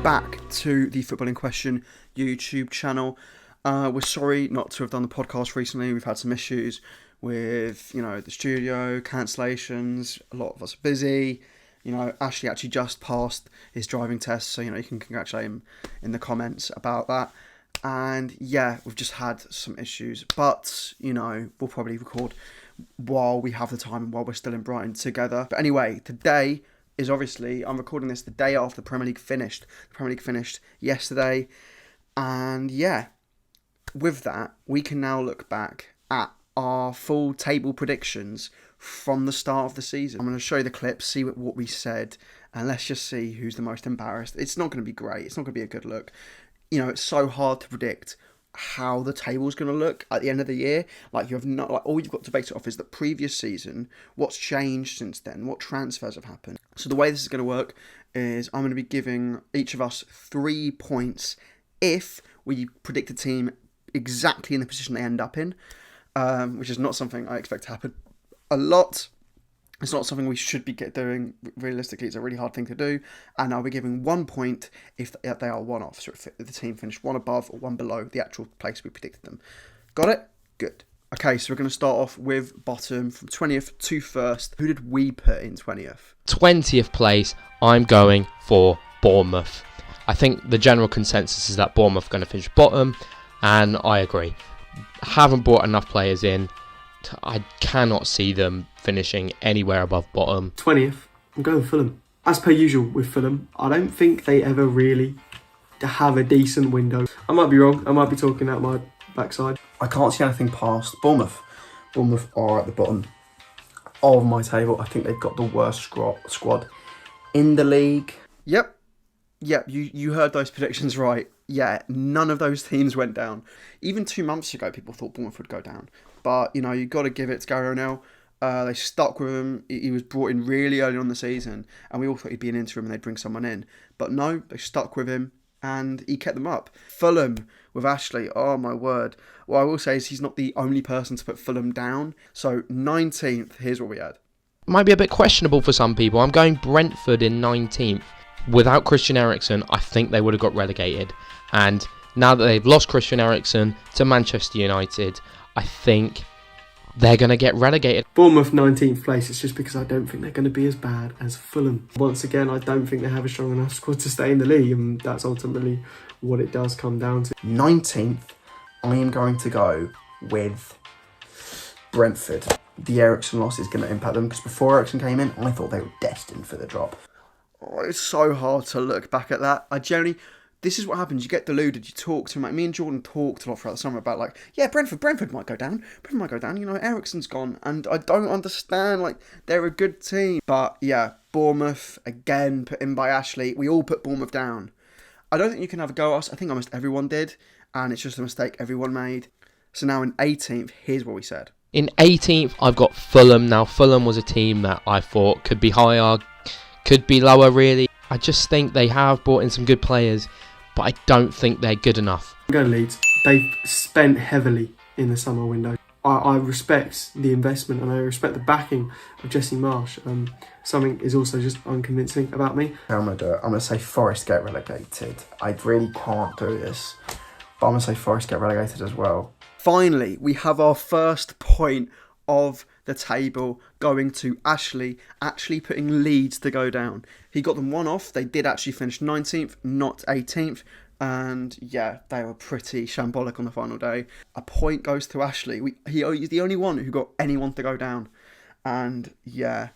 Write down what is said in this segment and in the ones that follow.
back to the Football in Question YouTube channel. We're sorry not to have done the podcast recently. We've had some issues with, the studio, cancellations. A lot of us are busy. Ashley actually just passed his driving test, so, you can congratulate him in the comments about that. And yeah, we've just had some issues, but, we'll probably record while we have the time and while we're still in Brighton together. But anyway, today is obviously, I'm recording this the day after the Premier League finished. The Premier League finished yesterday. And yeah, with that, we can now look back at our full table predictions from the start of the season. I'm going to show you the clips, see what we said, and let's just see who's the most embarrassed. It's not going to be great. It's not going to be a good look. It's so hard to predict how the table's going to look at the end of the year. All you've got to base it off is the previous season, what's changed since then, what transfers have happened. So the way this is going to work is I'm going to be giving each of us 3 points if we predict a team exactly in the position they end up in, which is not something I expect to happen a lot. It's not something we should be doing. Realistically, it's a really hard thing to do. And I'll be giving 1 point if they are one off. So if the team finished one above or one below the actual place we predicted them. Got it? Good. Okay, so we're going to start off with bottom from 20th to 1st. Who did we put in 20th? 20th place, I'm going for Bournemouth. I think the general consensus is that Bournemouth are going to finish bottom, and I agree. Haven't brought enough players in. I cannot see them finishing anywhere above bottom. 20th, I'm going Fulham. As per usual with Fulham, I don't think they ever really have a decent window. I might be wrong. I might be talking out my backside. I can't see anything past Bournemouth. Bournemouth are at the bottom of my table. I think they've got the worst squad in the league. Yep, you heard those predictions right. Yeah, none of those teams went down. Even 2 months ago, people thought Bournemouth would go down. But, you've got to give it to Gary O'Neill. They stuck with him. He was brought in really early on in the season, and we all thought he'd be an interim and they'd bring someone in. But no, they stuck with him, and he kept them up. Fulham with Ashley, oh my word. What I will say is he's not the only person to put Fulham down. So 19th, here's what we had. Might be a bit questionable for some people. I'm going Brentford in 19th. Without Christian Eriksen, I think they would have got relegated. And now that they've lost Christian Eriksen to Manchester United, I think they're going to get relegated. Bournemouth 19th place. It's just because I don't think they're going to be as bad as Fulham. Once again, I don't think they have a strong enough squad to stay in the league, and that's ultimately what it does come down to. 19th, I am going to go with Brentford. The Eriksen loss is going to impact them because before Eriksen came in, I thought they were destined for the drop. Oh, it's so hard to look back at that. This is what happens. You get deluded. You talk to me and Jordan talked a lot throughout the summer about Brentford might go down. Brentford might go down. Eriksen's gone, and I don't understand. They're a good team, but yeah, Bournemouth again put in by Ashley. We all put Bournemouth down. I don't think you can have a go at us. I think almost everyone did, and it's just a mistake everyone made. So now in 18th, here's what we said. In 18th, I've got Fulham. Now Fulham was a team that I thought could be higher, could be lower. Really, I just think they have brought in some good players, but I don't think they're good enough. I'm going Leeds. They've spent heavily in the summer window. I respect the investment and I respect the backing of Jesse Marsch. Something is also just unconvincing about me. I'm going to do it. I'm going to say Forest get relegated. I really can't do this, but I'm going to say Forest get relegated as well. Finally, we have our first point of the table going to Ashley, actually putting Leeds to go down. He got them one off. They did actually finish 19th, not 18th. And yeah, they were pretty shambolic on the final day. A point goes to Ashley. He's the only one who got anyone to go down. And yeah,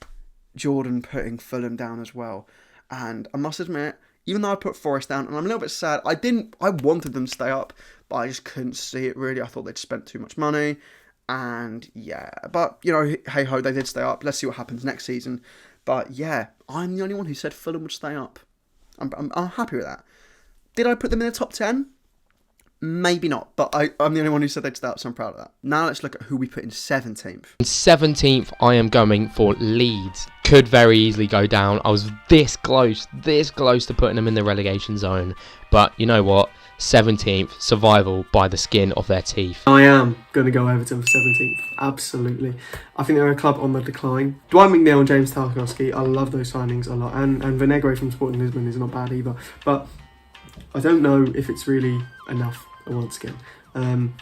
Jordan putting Fulham down as well. And I must admit, even though I put Forest down, and I'm a little bit sad, I wanted them to stay up, but I just couldn't see it really. I thought they'd spent too much money. And yeah, but hey ho, they did stay up. Let's see what happens next season. But yeah, I'm the only one who said Fulham would stay up. I'm happy with that. Did I put them in the top 10? Maybe not, but I'm the only one who said they'd stay up, so I'm proud of that. Now let's look at who we put in 17th. In 17th, I am going for Leeds. Could very easily go down. I was this close to putting them in the relegation zone. But you know what? 17th, survival by the skin of their teeth. I am going to go Everton for 17th. Absolutely. I think they're a club on the decline. Dwight McNeil and James Tarkowski, I love those signings a lot. And Vinegre from Sporting Lisbon is not bad either. But I don't know if it's really enough, once again,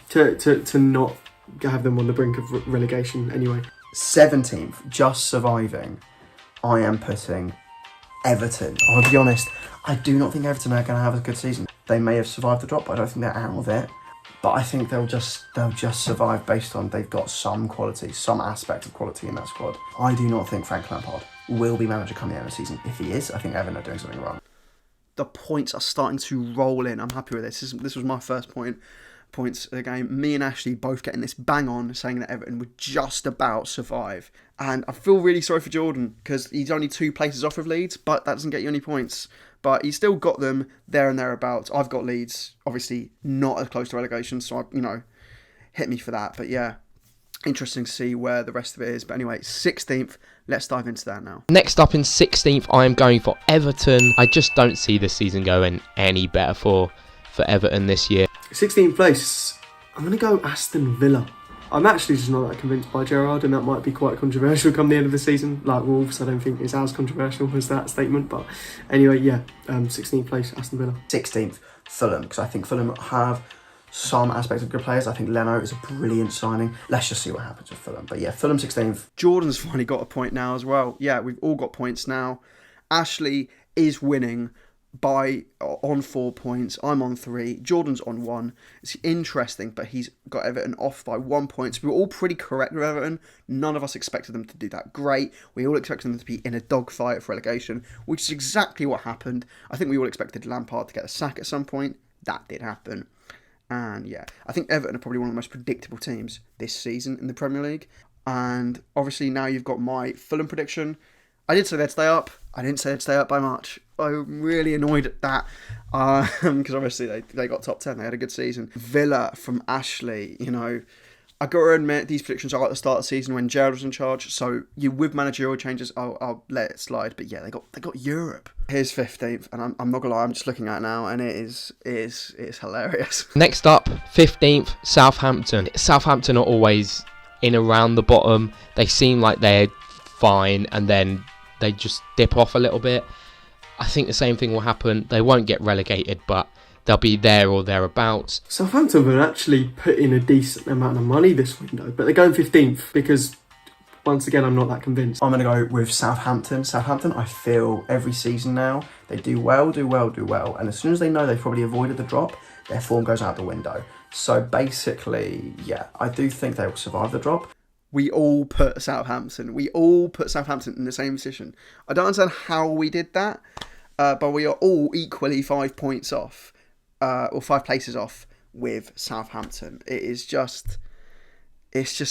to not have them on the brink of relegation anyway. 17th, just surviving. I am putting Everton. I'll be honest, I do not think Everton are going to have a good season. They may have survived the drop, but I don't think they're out of it. But I think they'll just survive based on they've got some quality, some aspect of quality in that squad. I do not think Frank Lampard will be manager come the end of the season. If he is, I think Everton are doing something wrong. The points are starting to roll in. I'm happy with this. This was my first points of the game. Me and Ashley both getting this bang on, saying that Everton would just about survive. And I feel really sorry for Jordan, because he's only 2 places off of Leeds, but that doesn't get you any points. But he's still got them there and thereabouts. I've got Leeds, obviously not as close to relegation, so hit me for that. But yeah, interesting to see where the rest of it is. But anyway, 16th, let's dive into that now. Next up in 16th, I am going for Everton. I just don't see this season going any better for Everton this year. 16th place, I'm going to go Aston Villa. I'm actually just not that convinced by Gerrard, and that might be quite controversial come the end of the season. Like Wolves, I don't think it's as controversial as that statement. But anyway, yeah, 16th place, Aston Villa. 16th, Fulham, because I think Fulham have some aspects of good players. I think Leno is a brilliant signing. Let's just see what happens with Fulham. But yeah, Fulham 16th. Jordan's finally got a point now as well. Yeah, we've all got points now. Ashley is winning on 4 points. I'm on 3. Jordan's on 1. It's interesting, but he's got Everton off by 1 point. So we were all pretty correct with Everton. None of us expected them to do that great. We all expected them to be in a dogfight for relegation, which is exactly what happened. I think we all expected Lampard to get a sack at some point. That did happen. And yeah, I think Everton are probably one of the most predictable teams this season in the Premier League. And obviously now you've got my Fulham prediction. I did say they'd stay up. I didn't say they'd stay up by much. I'm really annoyed at that because obviously they got top 10. They had a good season. Villa from Ashley, I got to admit these predictions are at the start of the season when Gerrard was in charge. So with managerial changes, I'll let it slide. But yeah, they got Europe. Here's 15th, and I'm not gonna lie, I'm just looking at it now, and it's hilarious. Next up, 15th, Southampton. Southampton are always in around the bottom. They seem like they're fine, and then they just dip off a little bit. I think the same thing will happen. They won't get relegated, but they'll be there or thereabouts. Southampton have actually put in a decent amount of money this window, but they're going 15th because, once again, I'm not that convinced. I'm going to go with Southampton. Southampton, I feel every season now, they do well. And as soon as they know they've probably avoided the drop, their form goes out the window. So basically, yeah, I do think they will survive the drop. We all put Southampton in the same position. I don't understand how we did that, but we are all equally 5 points off, or 5 places off with Southampton. It's just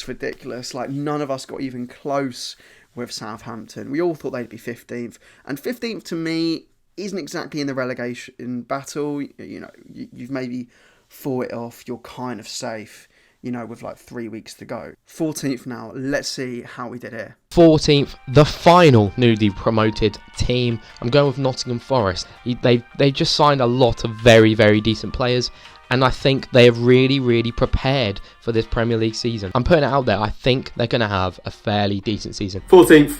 ridiculous. Like, none of us got even close with Southampton. We all thought they'd be 15th, and 15th to me isn't exactly in the relegation battle. You've maybe fought it off. You're kind of safe. With like 3 weeks to go. 14th now. Let's see how we did here. 14th, the final newly promoted team. I'm going with Nottingham Forest. They just signed a lot of very, very decent players, and I think they have really, really prepared for this Premier League season. I'm putting it out there. I think they're going to have a fairly decent season. 14th.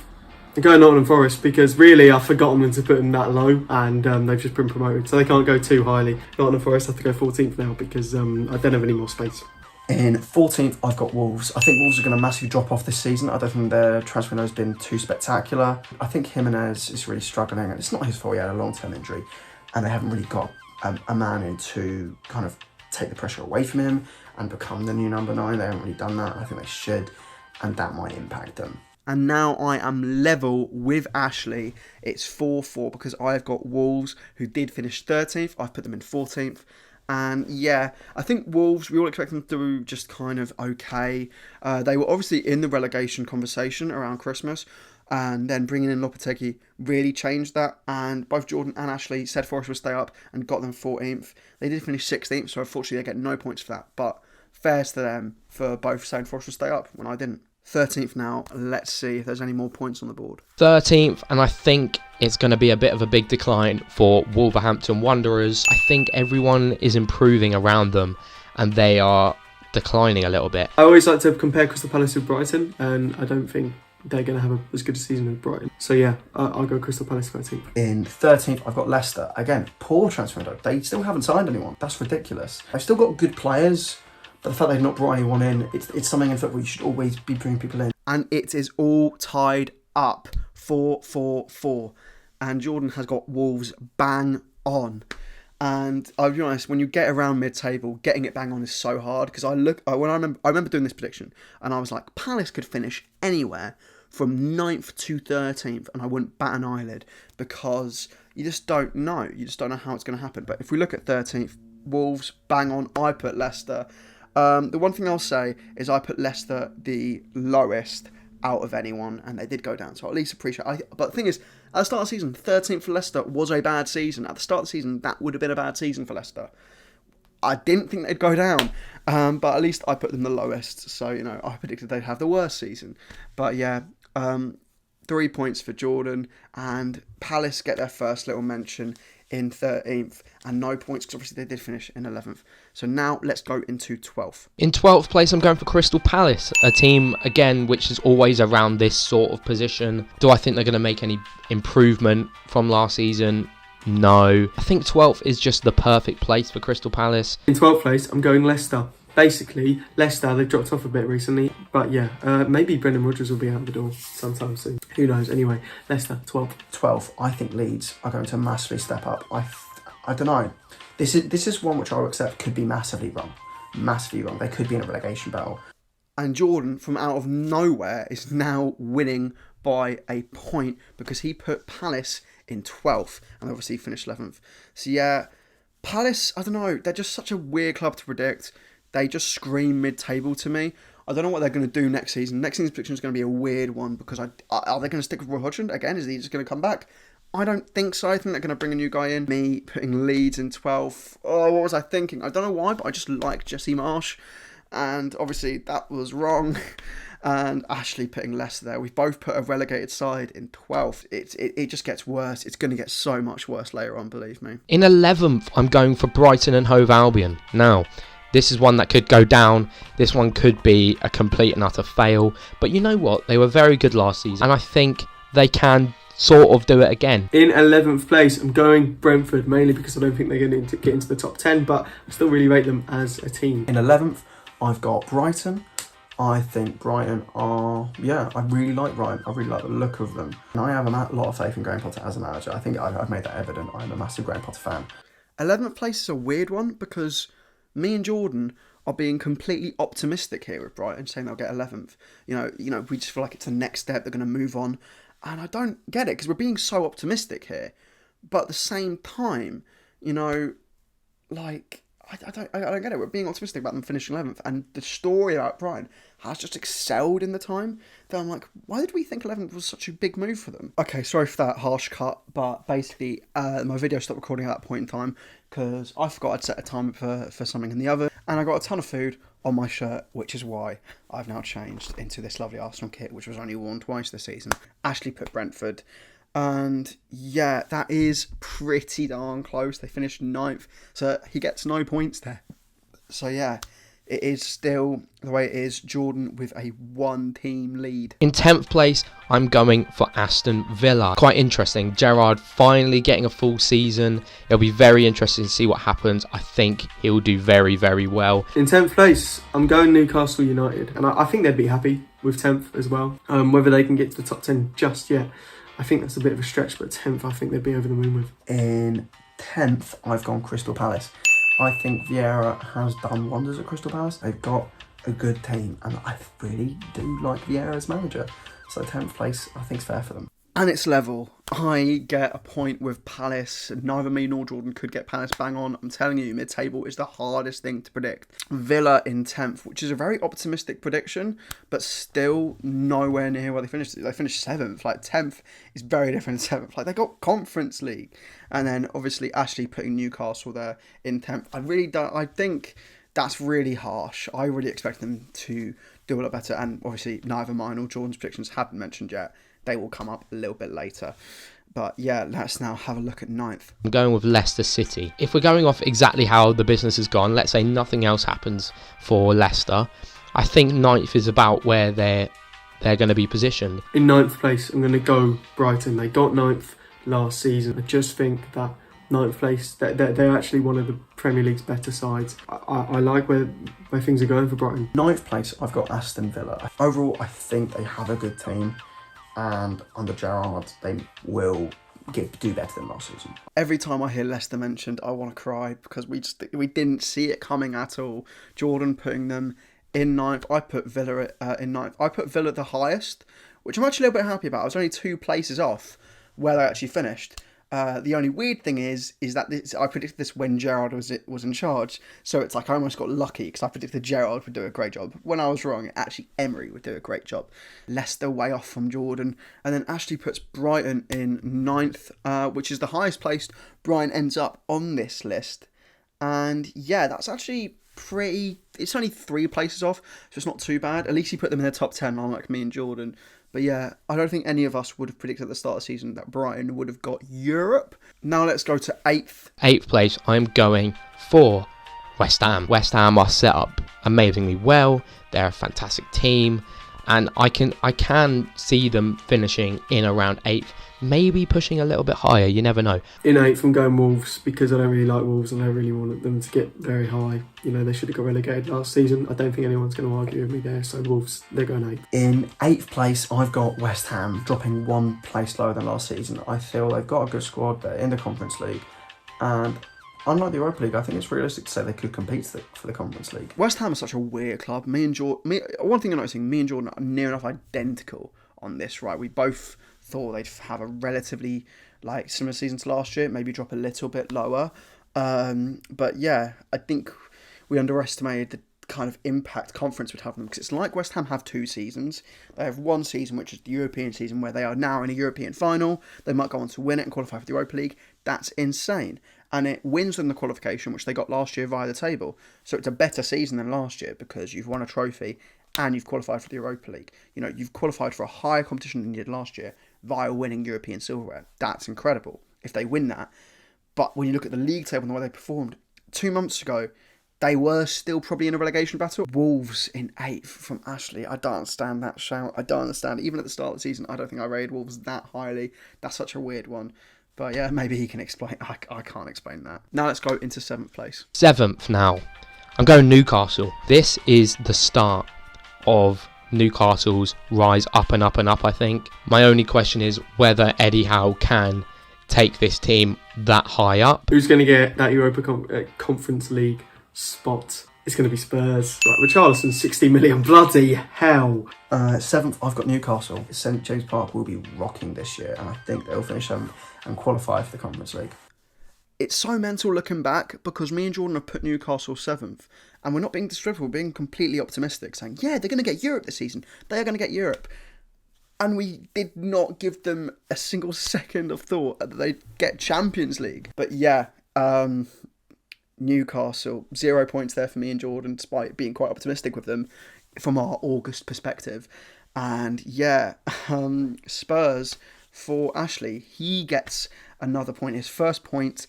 I'm going Nottingham Forest because really I've forgotten them to put them that low, and they've just been promoted, so they can't go too highly. Nottingham Forest have to go 14th now because I don't have any more space. In 14th, I've got Wolves. I think Wolves are going to massively drop off this season. I don't think their transfer window has been too spectacular. I think Jimenez is really struggling, and it's not his fault. He had a long-term injury, and they haven't really got a man in to kind of take the pressure away from him and become the new number 9. They haven't really done that. I think they should, and that might impact them. And now I am level with Ashley. It's 4-4 because I've got Wolves, who did finish 13th. I've put them in 14th. And yeah, I think Wolves, we all expect them to do just kind of okay. They were obviously in the relegation conversation around Christmas, and then bringing in Lopetegui really changed that. And both Jordan and Ashley said Forest would stay up and got them 14th. They did finish 16th, so unfortunately they get no points for that. But fairs to them for both saying Forest would stay up when I didn't. 13th now. Let's see if there's any more points on the board. 13th, and I think it's going to be a bit of a big decline for Wolverhampton Wanderers. I think everyone is improving around them, and they are declining a little bit. I always like to compare Crystal Palace with Brighton, and I don't think they're going to have as good a season as Brighton. So yeah, I'll go Crystal Palace 13th. In 13th, I've got Leicester. Again, poor transfer window. They still haven't signed anyone. That's ridiculous. They've still got good players, but the fact they've not brought anyone in, it's something in football you should always be bringing people in. And it is all tied up 4-4-4. And Jordan has got Wolves bang on. And I'll be honest, when you get around mid-table, getting it bang on is so hard. Because I remember doing this prediction, and I was like, Palace could finish anywhere from 9th to 13th, and I wouldn't bat an eyelid, because you just don't know. You just don't know how it's going to happen. But if we look at 13th, Wolves bang on. I put Leicester. The one thing I'll say is I put Leicester the lowest out of anyone, and they did go down, so I at least appreciate it. But the thing is, at the start of the season, 13th for Leicester was a bad season. At the start of the season, that would have been a bad season for Leicester. I didn't think they'd go down, but at least I put them the lowest, so, you know, I predicted they'd have the worst season. But yeah, 3 points for Jordan, and Palace get their first little mention in 13th, and no points, because obviously they did finish in 11th. So now let's go into 12th. In 12th place, I'm going for Crystal Palace, a team, again, which is always around this sort of position. Do I think they're going to make any improvement from last season? No. I think 12th is just the perfect place for Crystal Palace. In 12th place, I'm going Leicester. Basically, Leicester, they've dropped off a bit recently. But yeah, maybe Brendan Rodgers will be out the door sometime soon. Who knows? Anyway, Leicester, 12th. 12th, I think Leeds are going to massively step up. I don't know. This is one which I will accept could be massively wrong. Massively wrong. They could be in a relegation battle. And Jordan, from out of nowhere, is now winning by a point, because he put Palace in 12th and obviously finished 11th. So yeah, Palace, I don't know. They're just such a weird club to predict. They just scream mid-table to me. I don't know what they're going to do next season. Next season's prediction is going to be a weird one, because are they going to stick with Roy Hodgson again? Is he just going to come back? I don't think so. I think they're going to bring a new guy in. Me putting Leeds in 12th. Oh, what was I thinking? I don't know why, but I just like Jesse Marsh. And obviously that was wrong. And Ashley putting Leicester there. We've both put a relegated side in 12th. It just gets worse. It's going to get so much worse later on, believe me. In 11th, I'm going for Brighton and Hove Albion. Now, this is one that could go down. This one could be a complete and utter fail. But you know what? They were very good last season, and I think they can sort of do it again. In 11th place, I'm going Brentford, mainly because I don't think they're going to get into the top 10, but I still really rate them as a team. In 11th, I've got Brighton. I think Brighton are, I really like Brighton. I really like the look of them. And I have a lot of faith in Graham Potter as a manager. I think I've made that evident. I'm a massive Graham Potter fan. 11th place is a weird one, because me and Jordan are being completely optimistic here with Brighton, saying they'll get 11th. You know, we just feel like it's the next step. They're going to move on. And I don't get it, because we're being so optimistic here. But at the same time, you know, like, I don't get it. We're being optimistic about them finishing 11th. And the story about Brighton has just excelled in the time that I'm like, why did we think 11th was such a big move for them? Okay, sorry for that harsh cut. But basically, my video stopped recording at that point in time, because I forgot I'd set a time for something in the oven. And I got a ton of food on my shirt, which is why I've now changed into this lovely Arsenal kit, which was only worn twice this season. Ashley put Brentford. And yeah, that is pretty darn close. They finished 9th, so he gets no points there. So yeah, it is still the way it is. Jordan with a 1-team lead. In 10th place, I'm going for Aston Villa. Quite interesting. Gerrard finally getting a full season. It'll be very interesting to see what happens. I think he'll do very, very well. In 10th place, I'm going Newcastle United. And I think they'd be happy with 10th as well. Whether they can get to the top 10 just yet, I think that's a bit of a stretch, but 10th, I think they'd be over the moon with. In 10th, I've gone Crystal Palace. I think Vieira has done wonders at Crystal Palace. They've got a good team, and I really do like Vieira as manager. So 10th place, I think, is fair for them. And it's level. I get a point with Palace. Neither me nor Jordan could get Palace bang on. I'm telling you, mid-table is the hardest thing to predict. Villa in 10th, which is a very optimistic prediction, but still nowhere near where they finished. They finished 7th. Like, 10th is very different than 7th. Like, they got Conference League. And then, obviously, Ashley putting Newcastle there in 10th. I think that's really harsh. I really expect them to do a lot better. And, obviously, neither mine or Jordan's predictions have been mentioned yet. They will come up a little bit later. But yeah, let's now have a look at 9th. I'm going with Leicester City. If we're going off exactly how the business has gone, let's say nothing else happens for Leicester, I think 9th is about where they're they're going to be positioned. In 9th place, I'm going to go Brighton. They got 9th last season. I just think that 9th place, they're actually one of the Premier League's better sides. I like where things are going for Brighton. 9th place, I've got Aston Villa. Overall, I think they have a good team, and under Gerrard, they will do better than last season. Every time I hear Leicester mentioned, I want to cry because we didn't see it coming at all. Jordan putting them in 9th. I put Villa in 9th. I put Villa the highest, which I'm actually a little bit happy about. I was only 2 places off where they actually finished. The only weird thing is that I predicted this when Gerrard was in charge, so it's like I almost got lucky because I predicted Gerrard would do a great job. When I was wrong, actually Emery would do a great job. Leicester way off from Jordan, and then Ashley puts Brighton in 9th, which is the highest placed Brighton ends up on this list. And yeah, that's actually pretty. It's only 3 places off, so it's not too bad. At least he put them in the top 10, unlike me and Jordan. But yeah, I don't think any of us would have predicted at the start of the season that Brighton would have got Europe. Now let's go to 8th. 8th place, I'm going for West Ham. West Ham are set up amazingly well. They're a fantastic team, and I can see them finishing in around 8th, maybe pushing a little bit higher. You never know. In 8th, I'm going Wolves because I don't really like Wolves and I don't really want them to get very high. You know, they should have got relegated last season. I don't think anyone's going to argue with me there. So Wolves, they're going 8th. In 8th place, I've got West Ham, dropping 1 place lower than last season. I feel they've got a good squad. They're in the Conference League, and unlike the Europa League, I think it's realistic to say they could compete for the Conference League. West Ham is such a weird club. One thing I'm noticing, me and Jordan are near enough identical on this, right? We both thought they'd have a relatively similar season to last year, maybe drop a little bit lower. But yeah, I think we underestimated the kind of impact conference would have on them, because it's like West Ham have 2 seasons. They have 1 season, which is the European season, where they are now in a European final. They might go on to win it and qualify for the Europa League. That's insane. And it wins them the qualification, which they got last year via the table. So it's a better season than last year because you've won a trophy and you've qualified for the Europa League. You know, you've qualified for a higher competition than you did last year via winning European silverware. That's incredible if they win that. But when you look at the league table and the way they performed 2 months ago, they were still probably in a relegation battle. Wolves in 8th from Ashley. I don't understand that shout. I don't understand. Even at the start of the season, I don't think I rated Wolves that highly. That's such a weird one. But yeah, maybe he can explain. I can't explain that. Now let's go into 7th place. 7th now. I'm going Newcastle. This is the start of Newcastle's rise up and up and up, I think. My only question is whether Eddie Howe can take this team that high up. Who's going to get that Europa Conference League spot? It's going to be Spurs. Right, Richarlison, 60 million. Bloody hell. 7th, I've got Newcastle. St James Park will be rocking this year, and I think they'll finish 7th and qualify for the Conference League. It's so mental looking back because me and Jordan have put Newcastle 7th, and we're not being disrespectful, we're being completely optimistic, saying, yeah, they're going to get Europe this season. They are going to get Europe. And we did not give them a single second of thought that they'd get Champions League. But yeah, Newcastle, 0 points there for me and Jordan, despite being quite optimistic with them from our August perspective. And yeah, Spurs for Ashley. He gets another point, his first point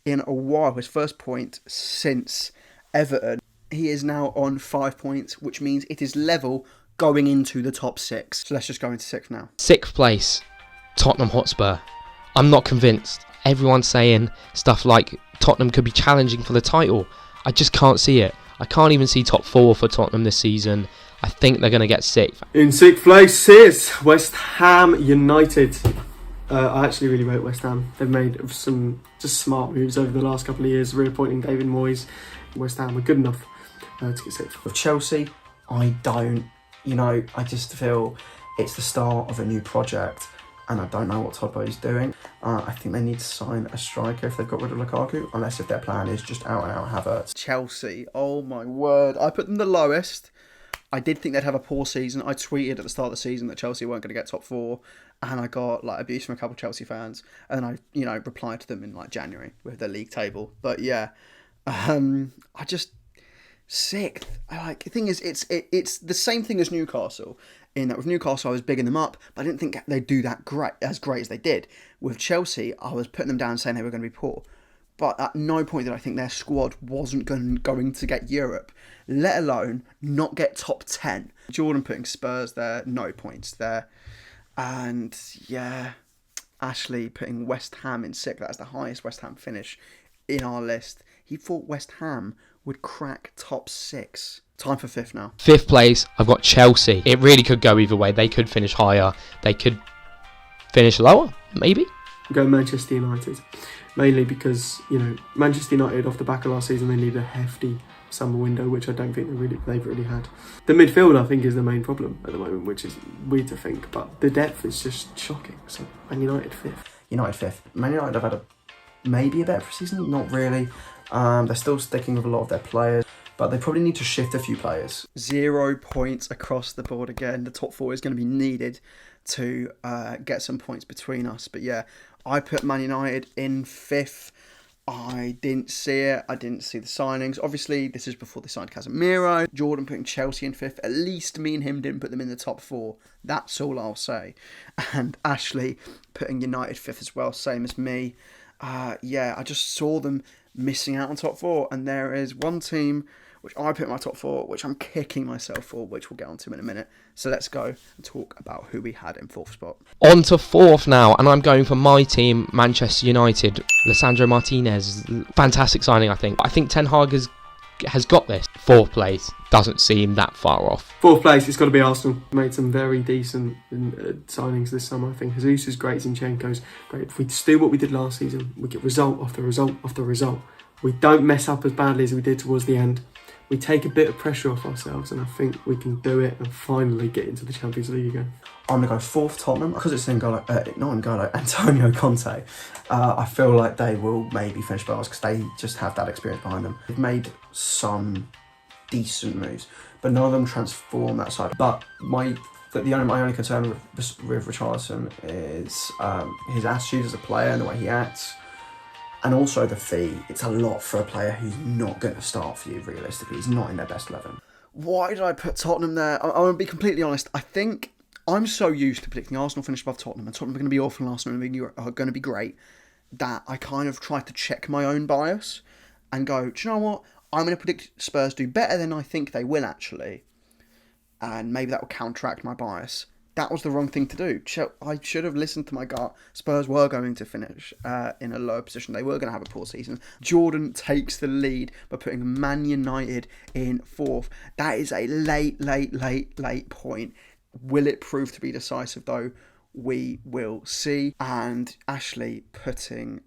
in a while, his first point since Everton. He is now on 5 points, which means it is level going into the top 6. So let's just go into 6th now. 6th place, Tottenham Hotspur. I'm not convinced. Everyone's saying stuff like Tottenham could be challenging for the title. I just can't see it. I can't even see top 4 for Tottenham this season. I think they're going to get 6th. In 6th place is West Ham United. I actually really rate West Ham. They've made some just smart moves over the last couple of years, reappointing David Moyes. West Ham are good enough to get 6th. With Chelsea, I just feel it's the start of a new project, and I don't know what Todd Bowley's doing. I think they need to sign a striker if they've got rid of Lukaku, unless if their plan is just out and out Havertz. Chelsea, oh my word. I put them the lowest. I did think they'd have a poor season. I tweeted at the start of the season that Chelsea weren't going to get top 4, and I got abuse from a couple of Chelsea fans, and I replied to them in January with the league table. But yeah, I just 6th. The thing is, it's the same thing as Newcastle. In that with Newcastle, I was bigging them up, but I didn't think they'd do that great as they did. With Chelsea, I was putting them down, saying they were going to be poor. but at no point did I think their squad wasn't going to get Europe, let alone not get top 10. Jordan putting Spurs there, no points there. And yeah, Ashley putting West Ham in 6th. That's the highest West Ham finish in our list. He thought West Ham would crack top 6. Time for 5th now. 5th place, I've got Chelsea. It really could go either way. They could finish higher. They could finish lower, maybe. Go Manchester United. Mainly because, Manchester United off the back of last season, they need a hefty summer window, which I don't think they've really had. The midfield, I think, is the main problem at the moment, which is weird to think, but the depth is just shocking. So, Man United 5th. United 5th. Man United have had maybe a better season, not really. They're still sticking with a lot of their players, but they probably need to shift a few players. 0 points across the board again. The top 4 is going to be needed to get some points between us. But yeah, I put Man United in 5th. I didn't see it. I didn't see the signings. Obviously, this is before they signed Casemiro. Jordan putting Chelsea in 5th. At least me and him didn't put them in the top 4. That's all I'll say. And Ashley putting United 5th as well, same as me. Yeah, I just saw them missing out on top 4. And there is one team which I put in my top 4, which I'm kicking myself for, which we'll get onto in a minute. So let's go and talk about who we had in 4th spot. On to 4th now, and I'm going for my team, Manchester United. Lisandro Martinez, fantastic signing, I think. I think Ten Hag has got this. 4th place doesn't seem that far off. 4th place, it's got to be Arsenal. Made some very decent signings this summer, I think. Jesus is great, Zinchenko's great. If we just do what we did last season, we get result after result after result. We don't mess up as badly as we did towards the end. We take a bit of pressure off ourselves, and I think we can do it and finally get into the Champions League again. I'm going to go 4th Tottenham, because it's Antonio Conte. I feel like they will maybe finish below us because they just have that experience behind them. They've made some decent moves, but none of them transform that side. But my only concern with Richarlison is his attitude as a player and the way he acts. And also the fee. It's a lot for a player who's not going to start for you, realistically. He's not in their best 11. Why did I put Tottenham there? I'm going to be completely honest. I think I'm so used to predicting Arsenal finish above Tottenham, and Tottenham are going to be awful and Arsenal are going to be great, that I kind of tried to check my own bias and go, do you know what? I'm going to predict Spurs do better than I think they will, actually. And maybe that will counteract my bias. That was the wrong thing to do. I should have listened to my gut. Spurs were going to finish in a lower position. They were going to have a poor season. Jordan takes the lead by putting Man United in 4th. That is a late point. Will it prove to be decisive, though? We will see. And Ashley putting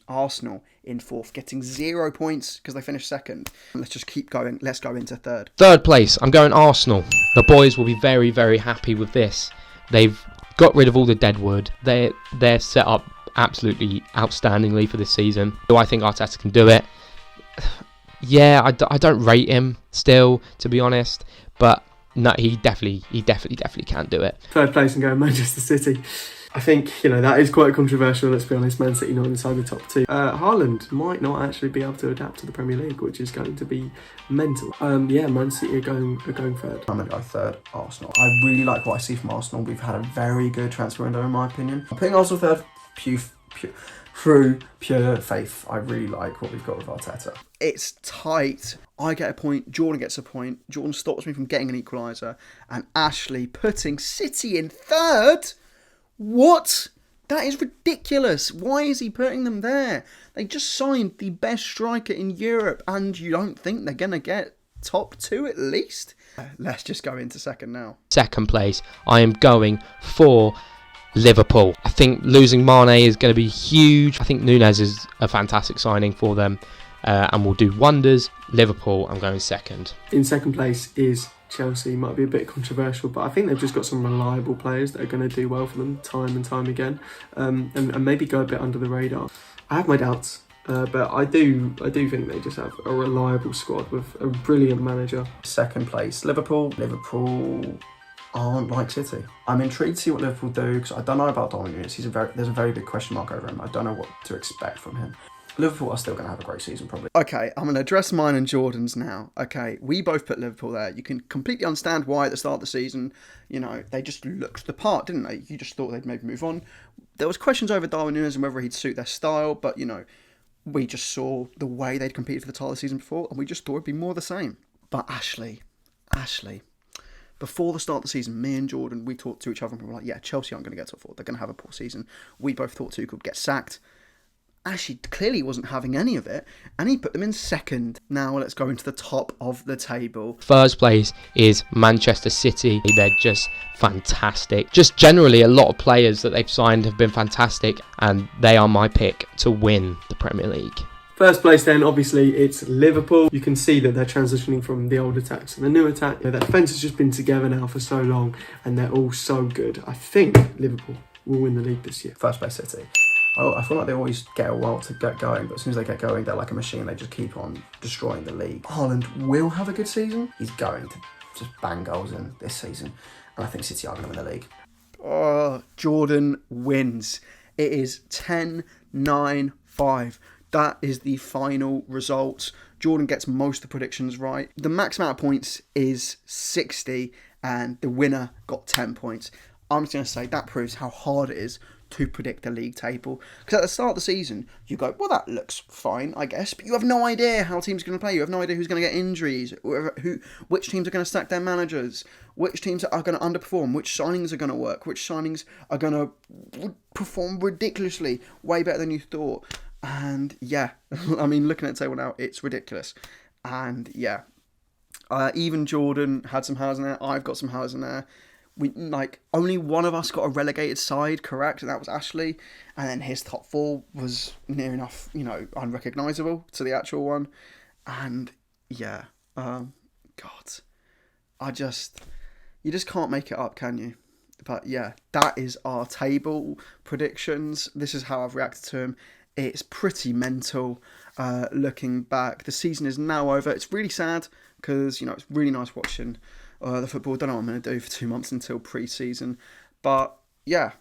Arsenal in 4th, getting 0 points because they finished 2nd. Let's just keep going. Let's go into 3rd. 3rd place, I'm going Arsenal. The boys will be very, very happy with this. They've got rid of all the dead wood. They're set up absolutely outstandingly for this season. Do I think Arteta can do it? Yeah, I don't rate him still, to be honest, but no, he definitely can do it. 3rd place and going Manchester City. I think, that is quite controversial, let's be honest. Man City not inside the top 2. Haaland might not actually be able to adapt to the Premier League, which is going to be mental. Man City are going 3rd. I'm going to go 3rd, Arsenal. I really like what I see from Arsenal. We've had a very good transfer window, in my opinion. I'm putting Arsenal 3rd, through pure faith. I really like what we've got with Arteta. It's tight. I get a point, Jordan gets a point. Jordan stops me from getting an equaliser. And Ashley putting City in 3rd? What? That is ridiculous. Why is he putting them there? They just signed the best striker in Europe, and you don't think they're going to get top 2 at least? Let's just go into 2nd now. 2nd place, I am going for Liverpool. I think losing Mane is going to be huge. I think Nunez is a fantastic signing for them and will do wonders. Liverpool, I'm going 2nd. In 2nd place is Chelsea. Might be a bit controversial, but I think they've just got some reliable players that are going to do well for them time and time again, and maybe go a bit under the radar. I have my doubts, but I do think they just have a reliable squad with a brilliant manager. 2nd place, Liverpool. Liverpool aren't like City. I'm intrigued to see what Liverpool do, because I don't know about Darwin Núñez. There's a very big question mark over him. I don't know what to expect from him. Liverpool are still going to have a great season, probably. Okay, I'm going to address mine and Jordan's now. Okay, we both put Liverpool there. You can completely understand why at the start of the season, they just looked the part, didn't they? You just thought they'd maybe move on. There was questions over Darwin Núñez and whether he'd suit their style, but, we just saw the way they'd competed for the title the season before, and we just thought it'd be more of the same. But Ashley, before the start of the season, me and Jordan, we talked to each other and we were like, yeah, Chelsea aren't going to get top four. They're going to have a poor season. We both thought Tuchel would get sacked. Ashley clearly wasn't having any of it, and he put them in second. Now let's go into the top of the table. First place is Manchester City. They're just fantastic. Just generally, a lot of players that they've signed have been fantastic, and they are my pick to win the Premier League. First place then, obviously, it's Liverpool. You can see that they're transitioning from the old attack to the new attack. Their defence has just been together now for so long, and they're all so good. I think Liverpool will win the league this year. First place City. I feel like they always get a while to get going, but as soon as they get going, they're like a machine. They just keep on destroying the league. Haaland will have a good season. He's going to just bang goals in this season, and I think City are going to win the league. Oh, Jordan wins. It is 10-9-5. That is the final result. Jordan gets most of the predictions right. The max amount of points is 60, and the winner got 10 points. I'm just going to say that proves how hard it is to predict the league table. Because at the start of the season, you go, well, that looks fine, I guess, but you have no idea how teams are going to play. You have no idea who's going to get injuries, which teams are going to sack their managers, which teams are going to underperform, which signings are going to work, which signings are going to perform ridiculously, way better than you thought. And yeah, I mean, looking at the table now, it's ridiculous. And yeah, even Jordan had some hows in there. I've got some hows in there. Only one of us got a relegated side correct, and that was Ashley. And then his top four was near enough, unrecognisable to the actual one. And yeah, God, you just can't make it up, can you? But yeah, that is our table predictions. This is how I've reacted to them. It's pretty mental looking back. The season is now over. It's really sad because, it's really nice watching the football. I don't know what I'm going to do for 2 months until pre-season. But yeah,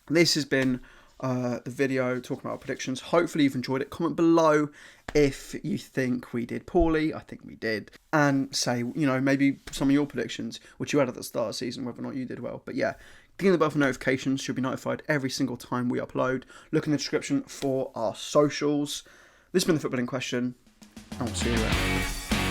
this has been the video talking about our predictions. Hopefully you've enjoyed it. Comment below if you think we did poorly. I think we did. And say, maybe some of your predictions, which you had at the start of the season, whether or not you did well. But yeah, clicking the bell for notifications. You'll be notified every single time we upload. Look in the description for our socials. This has been The Footballing Question, and we'll see you later.